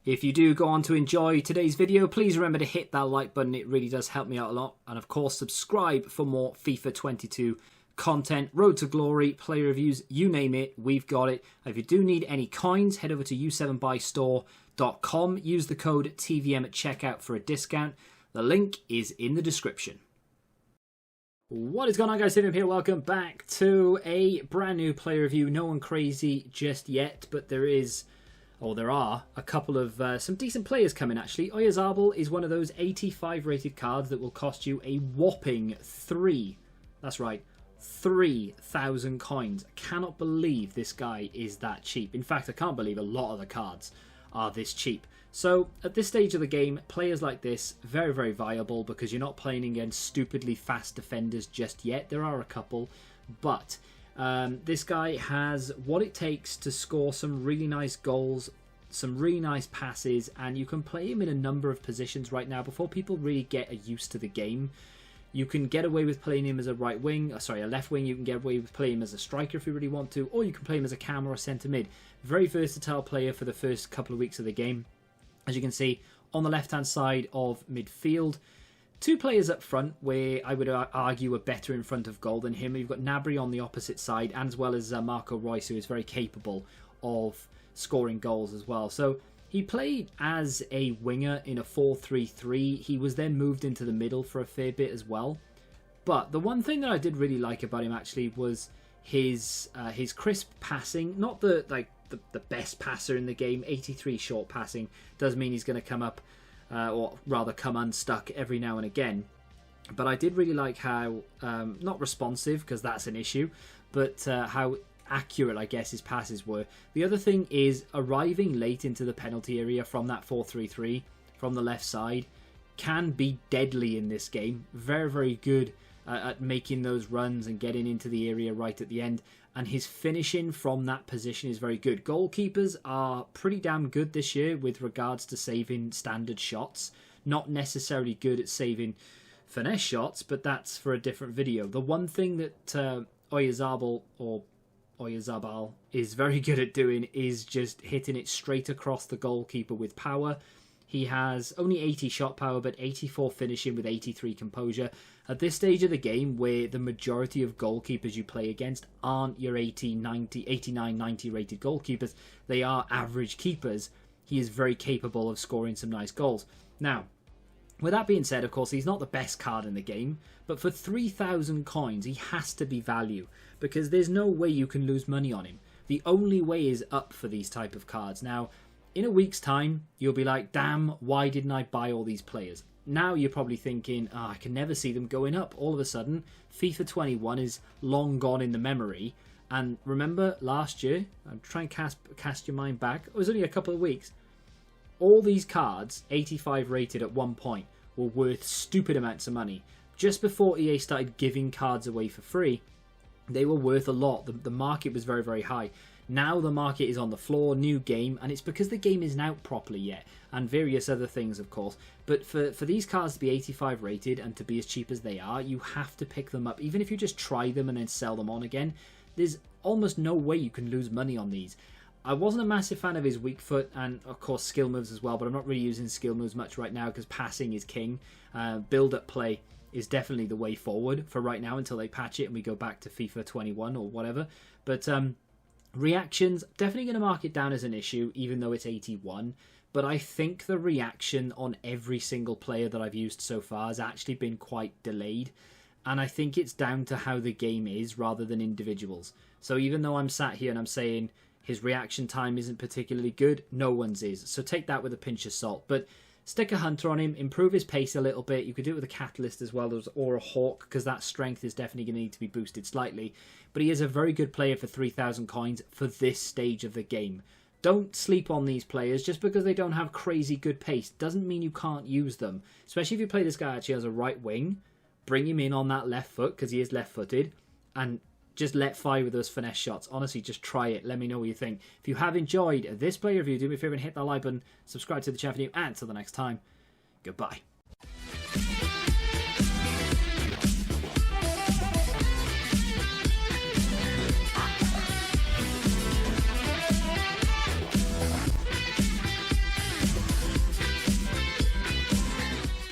If you do go on to enjoy today's video, please remember to hit that like button. It really does help me out a lot. And of course, subscribe for more FIFA 22 content, Road to Glory, play reviews, you name it, we've got it. If you do need any coins, head over to u7buystore.com. Use the code TVM at checkout for a discount. The link is in the description. What is going on, guys? TVM here. Welcome back to a brand new play review. No one crazy just yet, but there are a couple of some decent players coming, actually. Oyarzabal is one of those 85 rated cards that will cost you a whopping 3,000 coins. I cannot believe this guy is that cheap. In fact, I can't believe a lot of the cards are this cheap. So at this stage of the game, players like this, very, very viable because you're not playing against stupidly fast defenders just yet. There are a couple, but this guy has what it takes to score some really nice goals, some really nice passes, and you can play him in a number of positions right now before people really get used to the game. You can get away with playing him as a right wing, a left wing. You can get away with playing him as a striker if you really want to, or you can play him as a cam or a centre mid. Very versatile player for the first couple of weeks of the game. As you can see, on the left-hand side of midfield, two players up front where I would argue are better in front of goal than him. You've got Gnabry on the opposite side, and as well as Marco Reus, who is very capable of scoring goals as well. So he played as a winger in a 4-3-3. He was then moved into the middle for a fair bit as well. But the one thing that I did really like about him actually was his crisp passing. Not the best passer in the game. 83 short passing does mean he's going to come up, or rather come unstuck every now and again. But I did really like how, not responsive because that's an issue, but how accurate, I guess, his passes were. The other thing is arriving late into the penalty area from that 4-3-3 from the left side can be deadly in this game. Very, very good at making those runs and getting into the area right at the end. And his finishing from that position is very good. Goalkeepers are pretty damn good this year with regards to saving standard shots. Not necessarily good at saving finesse shots, but that's for a different video. The one thing that Oyarzabal is very good at doing is just hitting it straight across the goalkeeper with power. He has only 80 shot power, but 84 finishing with 83 composure. At this stage of the game, where the majority of goalkeepers you play against aren't your 89, 90 rated goalkeepers, they are average keepers, he is very capable of scoring some nice goals. Now, with that being said, of course, he's not the best card in the game, but for 3,000 coins, he has to be value, because there's no way you can lose money on him. The only way is up for these type of cards. Now, in a week's time, you'll be like, damn, why didn't I buy all these players? Now you're probably thinking, I can never see them going up. All of a sudden, FIFA 21 is long gone in the memory. And remember last year, I'm trying to cast your mind back, it was only a couple of weeks. All these cards, 85 rated at one point, were worth stupid amounts of money. Just before EA started giving cards away for free, they were worth a lot. The market was very, very high. Now the market is on the floor, new game, and it's because the game isn't out properly yet, and various other things, of course. But for these cards to be 85 rated and to be as cheap as they are, you have to pick them up. Even if you just try them and then sell them on again, there's almost no way you can lose money on these. I wasn't a massive fan of his weak foot and, of course, skill moves as well, but I'm not really using skill moves much right now because passing is king. Build-up play is definitely the way forward for right now until they patch it and we go back to FIFA 21 or whatever. But reactions, definitely going to mark it down as an issue, even though it's 81. But I think the reaction on every single player that I've used so far has actually been quite delayed. And I think it's down to how the game is rather than individuals. So even though I'm sat here and I'm saying his reaction time isn't particularly good, no one's is. So take that with a pinch of salt. But stick a hunter on him, improve his pace a little bit. You could do it with a catalyst as well, or a hawk, because that strength is definitely going to need to be boosted slightly. But he is a very good player for 3,000 coins for this stage of the game. Don't sleep on these players. Just because they don't have crazy good pace doesn't mean you can't use them. Especially if you play this guy actually as a right wing. Bring him in on that left foot, because he is left-footed, and just let fire with those finesse shots. Honestly, just try it. Let me know what you think. If you have enjoyed this play review, do me a favor and hit that like button, subscribe to the channel, and until the next time, goodbye.